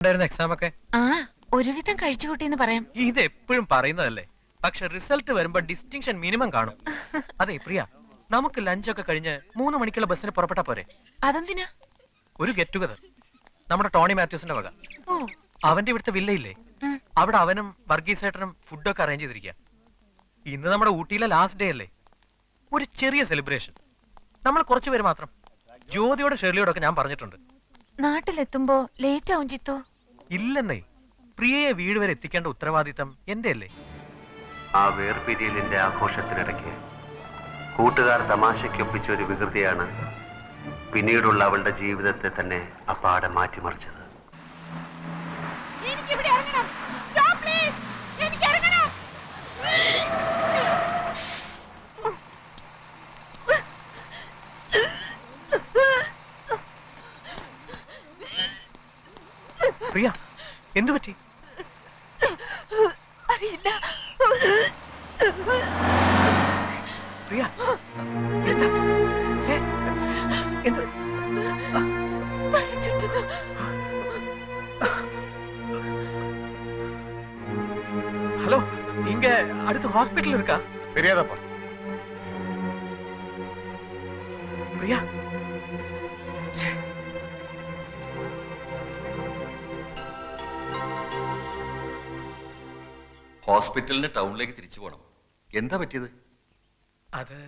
Exam ഒക്കെ ഒരുവിധം കഴിച്ചു കൂട്ടിന്ന് പറയാം. ഇത് എപ്പോഴും പറയുന്നതല്ലേ, പക്ഷെ റിസൾട്ട് വരുമ്പോ ഡിസ്റ്റിങ്ഷൻ മിനിമം കാണും. അതെ പ്രിയ, നമുക്ക് ലഞ്ചൊക്കെ കഴിഞ്ഞ് 3 മണിക്കുള്ള ബസ്സിന് പുറപ്പെട്ടാ പോരെ? അതെന്തിനാ? ഒരു ഗെറ്റ് ടുഗദർ നമ്മുടെ ടോണി മാത്യൂസിന്റെ വക. അവന്റെ ഇവിടുത്തെ വില്ലയില്ലേ, അവിടെ അവനും വർഗീസേട്ടനും ഫുഡൊക്കെ അറേഞ്ച് ചെയ്തിരിക്കുക. ഇന്ന് നമ്മുടെ ഊട്ടിയിലെ ലാസ്റ്റ് ഡേ അല്ലേ, ഒരു ചെറിയ സെലിബ്രേഷൻ. നമ്മൾ കുറച്ചുപേര് മാത്രം. ജ്യോതിയോട് ഷെർലിയോടൊക്കെ ഞാൻ പറഞ്ഞിട്ടുണ്ട്. നാട്ടിലെത്തുമ്പോ ലേറ്റ് ആവും ജിത്തു. ഇല്ലെന്നേ, പ്രിയയെ വീട് വരെ എത്തിക്കേണ്ട ഉത്തരവാദിത്തം എന്റെ അല്ലേ. ആ വേർപിരിയലിന്റെ ആഘോഷത്തിനിടയ്ക്ക് കൂട്ടുകാർ തമാശയ്ക്കൊപ്പിച്ച ഒരു വികൃതിയാണ് പിന്നീടുള്ള അവളുടെ ജീവിതത്തെ തന്നെ അപ്പാടെ മാറ്റിമറിച്ചത്. പ്രിയ, എന്തു പറ്റി? അറിയില്ല. പ്രിയ, എന്താ? എന്ത്? ஹலோ, இங்க அடுத்து ஹாஸ்பிடல் இருக்கா? தெரியாதப்பா. பிரியா, ഹോസ്പിറ്റലിന് ടൗണിലേക്ക് തിരിച്ചു പോകണം. എന്താ പറ്റിയത്? അത്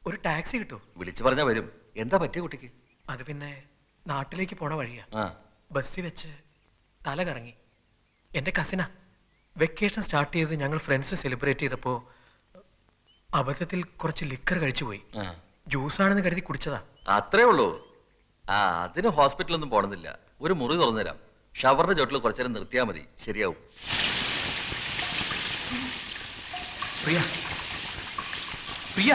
ഒരു ടാക്സി കിട്ടൂ? വിളിച്ചു പറഞ്ഞാ വരും. എന്താ പറ്റിയ കുട്ടിക്ക്? അത് പിന്നെ നാട്ടിലേക്ക് പോണ വഴിയാ. ബസ്സിൽ വെച്ച് തല കറങ്ങി. എന്റെ കസിനാ. വെക്കേഷൻ സ്റ്റാർട്ട് ചെയ്ത് ഞങ്ങൾ ഫ്രണ്ട്സ് സെലിബ്രേറ്റ് ചെയ്തപ്പോ അബദ്ധത്തിൽ കുറച്ച് ലിക്കർ കഴിച്ചു പോയി. ജ്യൂസാണെന്ന് കരുതി കുടിച്ചതാ. അത്രേ ഉള്ളൂ. അതിന് ഹോസ്പിറ്റലൊന്നും പോണമെന്നില്ല. ഒരു മുറി തുറന്നുതരാം. ഷവറിന്റെ ചോട്ടിൽ കുറച്ചേരം നിർത്തിയാൽ മതി, ശരിയാവും. പ്രിയ, പ്രിയ,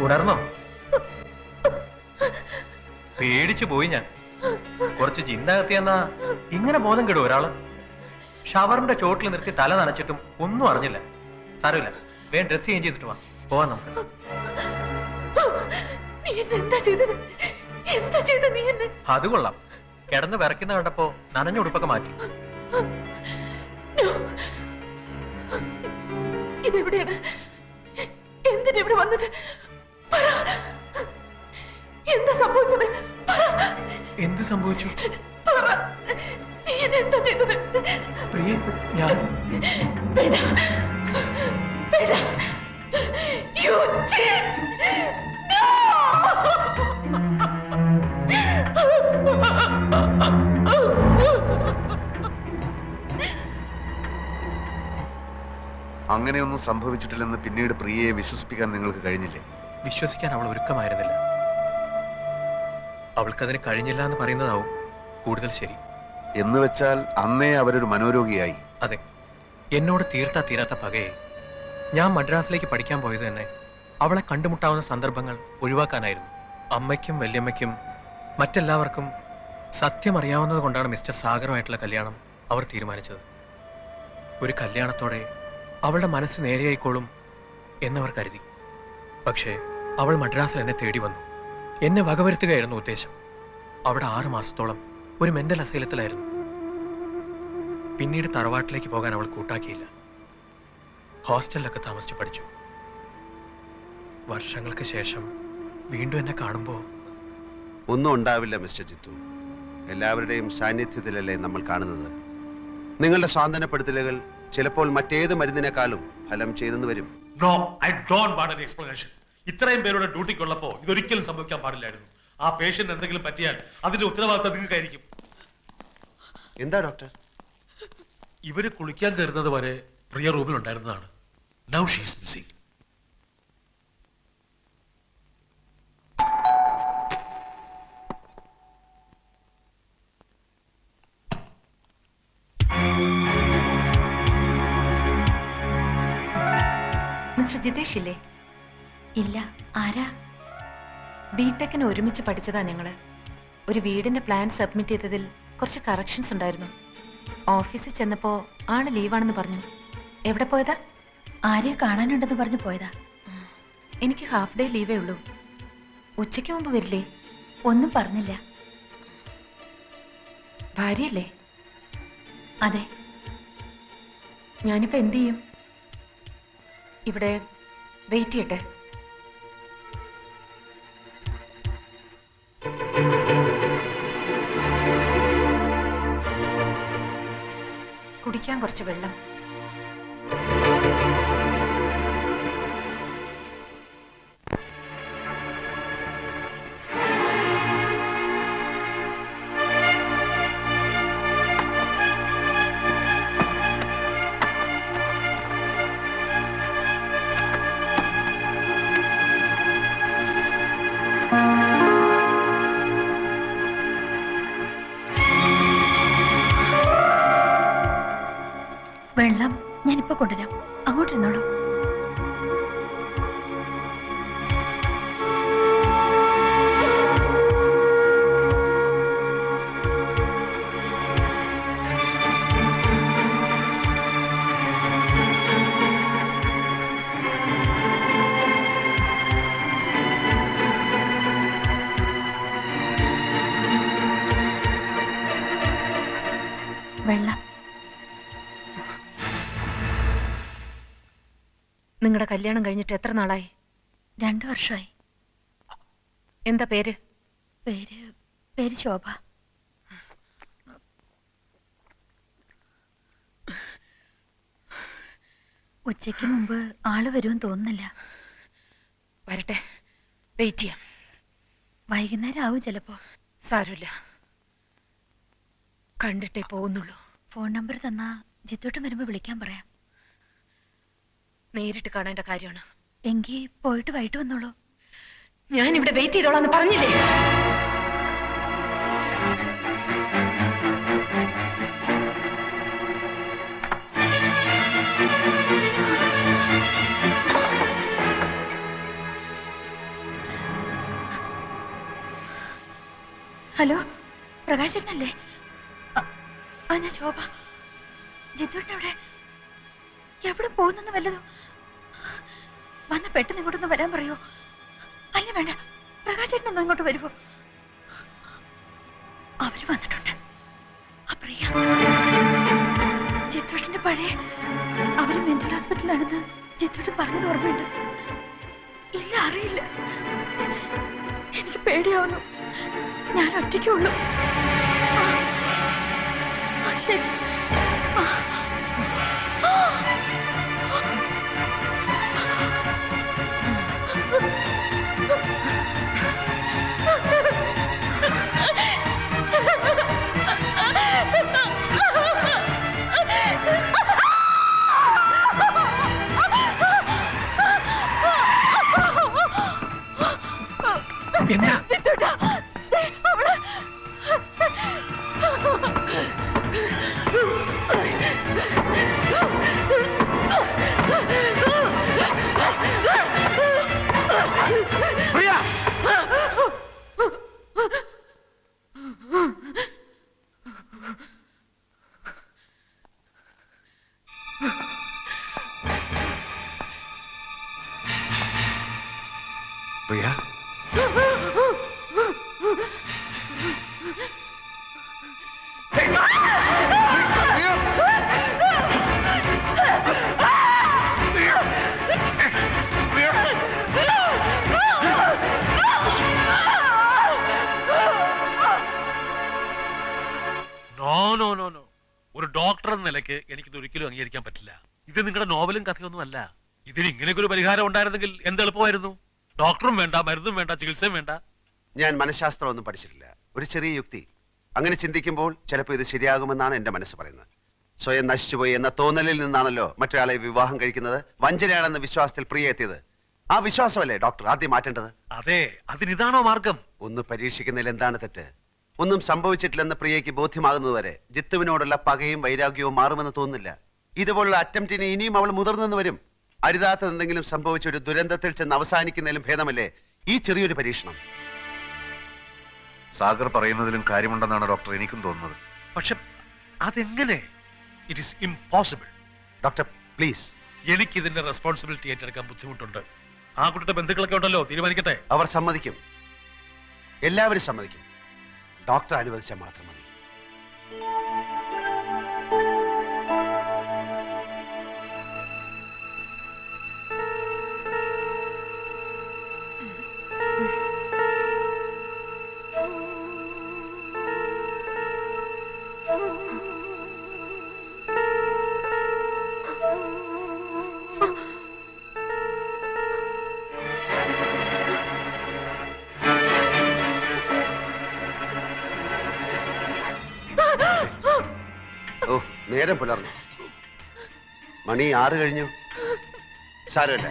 ഉണർന്നോ? പേടിച്ചു പോയി ഞാൻ. കുറച്ച് ചിന്തകത്തിയെന്നാ ഇങ്ങനെ ബോധം കെടും ഒരാള്. ഷവറിന്റെ ചോട്ടിൽ നിർത്തി തല നനച്ചിട്ടും ഒന്നും അറിഞ്ഞില്ല. സാരമില്ല, വേഗം ഡ്രസ് ചേഞ്ച് ചെയ്തിട്ട് പോവാൻ നമുക്ക്. അത് കൊള്ളാം. കിടന്ന് വിറയ്ക്കുന്ന കണ്ടപ്പോ നനഞ്ഞ ഉടുപ്പൊക്കെ മാറ്റി. ഇതെവിടെയാണ്? എന്തിനെവിടെ വന്നത്? എന്താ സംഭവിച്ചത്? എന്ത് സംഭവിച്ചു? നീ എന്താ ചെയ്തത്? പ്രിയ, ഞാൻ You cheat! No! അങ്ങനെയൊന്നും സംഭവിച്ചിട്ടില്ലെന്ന് പിന്നീട് പ്രിയയെ വിശ്വസിപ്പിക്കാൻ നിങ്ങൾക്ക് കഴിഞ്ഞില്ലേ? വിശ്വസിക്കാൻ അവൾ ഒരുക്കമായിരുന്നില്ല. അവൾക്കതിന് കഴിഞ്ഞില്ല എന്ന് പറയുന്നതാവും കൂടുതൽ ശരി. എന്ന് വെച്ചാൽ അന്നേ അവരൊരു മനോരോഗിയായി. അതെ, എന്നോട് തീരാത്ത പകയെ ഞാൻ മദ്രാസിലേക്ക് പഠിക്കാൻ പോയത് തന്നെ അവളെ കണ്ടുമുട്ടാവുന്ന സന്ദർഭങ്ങൾ ഒഴിവാക്കാനായിരുന്നു. അമ്മയ്ക്കും വല്യമ്മയ്ക്കും മറ്റെല്ലാവർക്കും സത്യം അറിയാവുന്നത് കൊണ്ടാണ് മിസ്റ്റർ സാഗറുമായിട്ടുള്ള കല്യാണം അവർ തീരുമാനിച്ചത്. ഒരു കല്യാണത്തോടെ അവളുടെ മനസ്സ് നേരെയായിക്കോളും എന്നവർ കരുതി. പക്ഷേ അവൾ മദ്രാസിൽ എന്നെ തേടി വന്നു. എന്നെ വകവരുത്തുകയായിരുന്നു ഉദ്ദേശം. അവിടെ 6 മാസത്തോളം ഒരു മെന്റൽ അസൈലത്തിലായിരുന്നു. പിന്നീട് തറവാട്ടിലേക്ക് പോകാൻ അവൾ കൂട്ടാക്കിയില്ല. ഹോസ്റ്റലിലൊക്കെ താമസിച്ച് പഠിച്ചു. വർഷങ്ങൾക്ക് ശേഷം വീണ്ടും എന്നെ കാണുമ്പോൾ ഒന്നും ഉണ്ടാവില്ല മിസ്റ്റർ ജിത്തു. എല്ലാവരുടെയും സാന്നിധ്യത്തിലല്ലേ നമ്മൾ കാണുന്നത്. നിങ്ങളുടെ സ്വാന്തനപ്പെടുത്തലുകൾ ചിലപ്പോൾ മറ്റേത് മരുന്നിനേക്കാളും ഫലം ചെയ്തെന്ന് വരും. No, I don't want an explanation. ഇത്രയും പേരുടെ ഡ്യൂട്ടിക്കുള്ളപ്പോ ഇതൊരിക്കലും സംഭവിക്കാൻ പാടില്ലായിരുന്നു. ആ പേഷ്യന്റ് എന്തെങ്കിലും പറ്റിയാൽ അതിന്റെ ഉത്തരവാദിത്തം നിങ്ങൾക്കായിരിക്കും. എന്താ ഡോക്ടർ? ഇവര് കുളിക്കാൻ കയറുന്നത് വരെ പ്രിയ റൂമിൽ ഉണ്ടായിരുന്നതാണ്. Now she is missing. Mister Jithesh ഇല്ലേ? ഇല്ല, ആരാ? ബിടെക്കിന് ഒരുമിച്ച് പഠിച്ചതാ ഞങ്ങള്. ഒരു വീടിന്റെ പ്ലാൻ സബ്മിറ്റ് ചെയ്തതിൽ കുറച്ച് കറക്ഷൻസ് ഉണ്ടായിരുന്നു. ഓഫീസിൽ ചെന്നപ്പോ ആണ് ലീവാണെന്ന് പറഞ്ഞു. എവിടെ പോയതാ? ആരെയോ കാണാനുണ്ടെന്ന് പറഞ്ഞു പോയതാ. എനിക്ക് ഹാഫ് ഡേ ലീവേ ഉള്ളൂ. ഉച്ചയ്ക്ക് മുമ്പ് വരില്ലേ? ഒന്നും പറഞ്ഞില്ല. ഭാര്യയല്ലേ? അതെ. ഞാനിപ്പോ എന്ത് ചെയ്യും? ഇവിടെ വെയിറ്റ് ചെയ്യട്ടെ? കുടിക്കാൻ കുറച്ച് വെള്ളം. വെള്ളം ഞാനിപ്പോ കൊണ്ടുവരാം. അങ്ങോട്ടിരുന്നോളൂ. വെള്ളം. നിങ്ങളുടെ കല്യാണം കഴിഞ്ഞിട്ട് എത്ര നാളായി? 2 വർഷമായി. എന്താ പേര്? പേര് ശോഭ. ഉച്ചയ്ക്ക് മുമ്പ് ആള് വരുമെന്ന് തോന്നുന്നില്ല. വരട്ടെ, വെയിറ്റ് ചെയ്യാം. വൈകുന്നേരം ആവും ചിലപ്പോ. സാരമില്ല, കണ്ടിട്ടേ പോകുന്നുള്ളൂ. ഫോൺ നമ്പർ തന്നാ ജിത്തോട്ടം വരുമ്പോ വിളിക്കാൻ പറയാം. നേരിട്ട് കാണേണ്ട കാര്യമാണ്. എങ്കിൽ പോയിട്ട് വൈകിട്ട് വന്നോളൂ. ഞാൻ ഇവിടെ വെയിറ്റ് ചെയ്തോളാന്ന് പറഞ്ഞില്ലേ? ഹലോ, പ്രകാശനല്ലേ? ഞാൻ ശോഭ. ജിത്തോട്ടൻ എവിടെ പോകുന്നെന്ന് വല്ലതോ? വന്ന് പെട്ടെന്ന് ഇങ്ങോട്ടൊന്ന് വരാൻ പറയോ? അല്ല വേണ്ട, പ്രകാശേട്ടനൊന്നും ഇങ്ങോട്ട് വരുമോ? അവര് വന്നിട്ടുണ്ട്. പ്രിയ ജിത്തോട്ടന്റെ പഴയ അവര് മെന്റൽ ഹോസ്പിറ്റലാണെന്ന് ജിത്തോട്ടൻ പറഞ്ഞത് ഓർമ്മയുണ്ട്. ഇല്ല, അറിയില്ല. എനിക്ക് പേടിയാവുന്നു. ഞാൻ ഒറ്റയ്ക്കുള്ളൂ. ശരി. പ്രിയ നോ നോ നോ നോ, ഒരു ഡോക്ടർ എന്ന നിലയ്ക്ക് എനിക്കിത് ഒരിക്കലും അംഗീകരിക്കാൻ പറ്റില്ല. ഇത് നിങ്ങളുടെ നോവലും കഥയൊന്നും അല്ല. ഇതിന് ഇങ്ങനെയൊക്കെ ഒരു പരിഹാരം ഉണ്ടായിരുന്നെങ്കിൽ എന്ത് എളുപ്പമായിരുന്നു. ഡോക്ടറും വേണ്ട, മരുന്നും വേണ്ട, ചികിത്സയും വേണ്ട. ഞാൻ മനഃശാസ്ത്രം ഒന്നും പഠിച്ചിട്ടില്ല. ഒരു ചെറിയ യുക്തി. അങ്ങനെ ചിന്തിക്കുമ്പോൾ ചിലപ്പോൾ ഇത് ശരിയാകുമെന്നാണ് എന്റെ മനസ്സ് പറയുന്നത്. സ്വയം നശിച്ചുപോയി എന്ന തോന്നലിൽ നിന്നാണല്ലോ മറ്റൊരാളെ വിവാഹം കഴിക്കുന്നത്. വഞ്ചനയാണെന്ന വിശ്വാസത്തിൽ പ്രിയ എത്തിയത്. ആ വിശ്വാസമല്ലേ ഡോക്ടർ ആദ്യം മാറ്റേണ്ടത്? അതെ, അതിനിതാണോ മാർഗം? ഒന്ന് പരീക്ഷിക്കുന്നതിൽ എന്താണ് തെറ്റ്? ഒന്നും സംഭവിച്ചിട്ടില്ലെന്ന് പ്രിയയ്ക്ക് ബോധ്യമാകുന്നതുവരെ ജിത്തുവിനോടുള്ള പകയും വൈരാഗ്യവും മാറുമെന്ന് തോന്നുന്നില്ല. ഇതുപോലുള്ള അറ്റംപ്റ്റിന് ഇനിയും അവൾ മുതിർന്നെന്ന് വരും. അരുതാത്തത് എന്തെങ്കിലും സംഭവിച്ച ഒരു ദുരന്തത്തിൽ ചെന്ന് അവസാനിക്കുന്നതിലും ഭേദമല്ലേ ഈ ചെറിയൊരു പരീക്ഷണം? സാഗർ പറയുന്നതിലും കാര്യമുണ്ടെന്നാണ് ഡോക്ടർ എനിക്കും തോന്നുന്നത്. പക്ഷെ അതെങ്ങനെ? It is impossible. Doctor please. എനിക്ക് ഇതിന്റെ റെസ്പോൺസിബിലിറ്റി ഏറ്റെടുക്കാൻ ബുദ്ധിമുട്ടുണ്ട്. ആ കുട്ടിയുടെ ബന്ധുക്കളൊക്കെ ഉണ്ടല്ലോ, തീരുമാനിക്കട്ടെ. അവർ സമ്മതിക്കും, എല്ലാവരും സമ്മതിക്കും. ഡോക്ടർ അനുവദിച്ചാൽ മാത്രം മതി. ഓ, നേരം പുലർന്നു. മണി 6 കഴിഞ്ഞു. സാരമില്ല,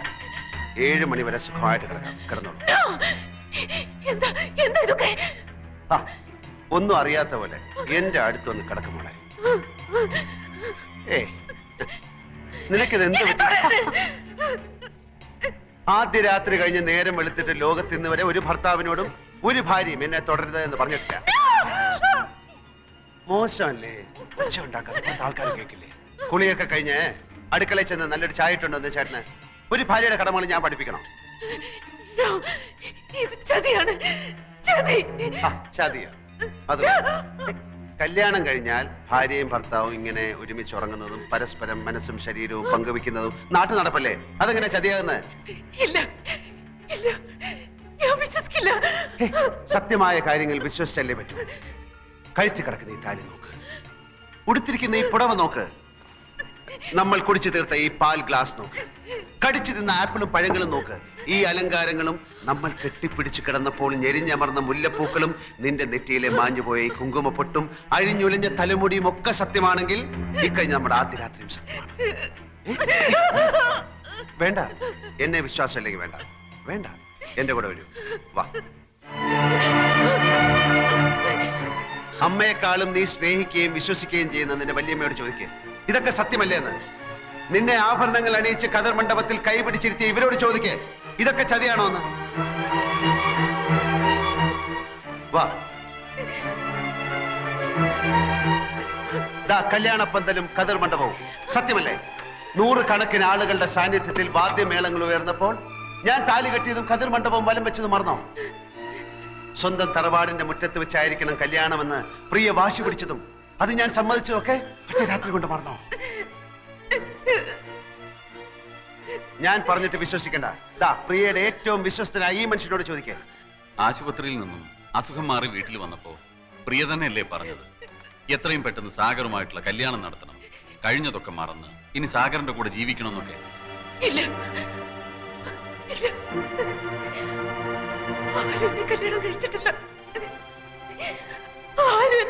7 മണി വരെ സുഖമായിട്ട് കിടക്കാം. കിടന്നോളൂ. എന്താ എന്താ ഇതൊക്കെ? ആ, ഒന്നും അറിയാത്ത പോലെ എന്റെ അടുത്തൊന്ന് കിടക്കുമോളെ. ഏ, നിനക്കിത് എന്ത് പറ്റി? ആദ്യ രാത്രി കഴിഞ്ഞ് നേരം വെളുത്തിട്ട് ലോകത്ത് ഇന്ന് വരെ ഒരു ഭർത്താവിനോടും ഒരു ഭാര്യയും എന്നെ തുടരുത് എന്ന് പറഞ്ഞിട്ടില്ല. മോശമല്ലേ? ഒച്ച ഉണ്ടാക്കാതെ ആൾക്കാർ കേൾക്കില്ലേ? കുളിയൊക്കെ കഴിഞ്ഞ് അടുക്കളയിൽ ചെന്ന് നല്ലൊരു ചായ ഇട്ടുണ്ടോ ചേട്ടന്? ഒരു ഭാര്യയുടെ കടമകൾ ഞാൻ പഠിപ്പിക്കണം. No, ഇത് ചതിയാണ്, ചതി. ചതിയ? അത് കല്യാണം കഴിഞ്ഞാൽ ഭാര്യയും ഭർത്താവും ഇങ്ങനെ ഒരുമിച്ച് ഉറങ്ങുന്നതും പരസ്പരം മനസ്സും ശരീരവും പങ്കുവെക്കുന്നതും നാട്ടു നടപ്പല്ലേ? അതെങ്ങനെ ചതിയാകുന്നത്? ഇല്ല ഇല്ല, ഞാൻ വിശ്വസിക്കില്ല. സത്യമായ കാര്യങ്ങൾ വിശ്വസിച്ചല്ലേ പറ്റൂ. കഴുത്തി കിടക്കുന്ന ഈ താലി നോക്ക്, ഉടുത്തിരിക്കുന്ന ഈ പുടവ നോക്ക്, നമ്മൾ കുടിച്ചു തീർത്ത ഈ പാൽ ഗ്ലാസ് നോക്ക്, കടിച്ചു തിന്ന ആപ്പിളും പഴങ്ങളും നോക്ക്, ഈ അലങ്കാരങ്ങളും നമ്മൾ കെട്ടിപ്പിടിച്ചു കിടന്നപ്പോൾ ഞെരിഞ്ഞമർന്ന മുല്ലപ്പൂക്കളും നിന്റെ നെറ്റിയിലെ മാഞ്ഞുപോയ ഈ കുങ്കുമപ്പൊട്ടും അഴിഞ്ഞുലഞ്ഞ തലമുടിയും ഒക്കെ സത്യമാണെങ്കിൽ ഇക്കഴിഞ്ഞ നമ്മുടെ ആദ്യ രാത്രിയും സത്യമാണ്. വേണ്ട, എന്നെ വിശ്വാസമില്ലെങ്കിൽ വേണ്ട, വേണ്ട, എന്റെ കൂടെ വരൂ, വാ. അമ്മയെക്കാളും നീ സ്നേഹിക്കുകയും വിശ്വസിക്കുകയും ചെയ്യുന്ന നിന്റെ വല്യമ്മയോട് ചോദിക്കുക, ഇതൊക്കെ സത്യമല്ലേ എന്ന്. നിന്നെ ആഭരണങ്ങൾ അണിയിച്ച് കതർ മണ്ഡപത്തിൽ കൈപിടിച്ചിരുത്തിയ ഇവരോട് ചോദിക്കേ, ഇതൊക്കെ ചതിയാണോ എന്ന്. വാ. ദാ കല്യാണപ്പന്തലും കതർ മണ്ഡപവും സത്യമല്ലേ? 100 കണക്കിന് ആളുകളുടെ സാന്നിധ്യത്തിൽ വാദ്യമേളങ്ങൾ ഉയർന്നപ്പോൾ ഞാൻ താലി കെട്ടിയതും കതിർ മണ്ഡപവും വലം വെച്ചതും മറന്നോ? സ്വന്തം തറവാടിന്റെ മുറ്റത്ത് വെച്ചായിരിക്കണം കല്യാണമെന്ന് പ്രിയ വാശി പിടിച്ചതും അത് ഞാൻ സമ്മതിച്ചതൊക്കെ ഒറ്റ രാത്രി കൊണ്ട് മറന്നോ? ഞാൻ പറഞ്ഞിട്ട് വിശ്വസിക്കണ്ട. ദാ പ്രിയയുടെ ഏറ്റവും വിശ്വസ്തനായ ഈ മനുഷ്യനോട് ചോദിക്കേ. ആശുപത്രിയിൽ നിന്നും അസുഖം മാറി വീട്ടിൽ വന്നപ്പോ പ്രിയ തന്നെയല്ലേ പറഞ്ഞത്, എത്രയും പെട്ടെന്ന് സാഗറുമായിട്ടുള്ള കല്യാണം നടത്തണം, കഴിഞ്ഞതൊക്കെ മറന്ന് ഇനി സാഗറിന്റെ കൂടെ ജീവിക്കണമെന്നൊക്കെ? ഇല്ല ഇല്ല, ആരും എന്നെ കല്യാണം കഴിച്ചിട്ടില്ല. ആരും എന്നെ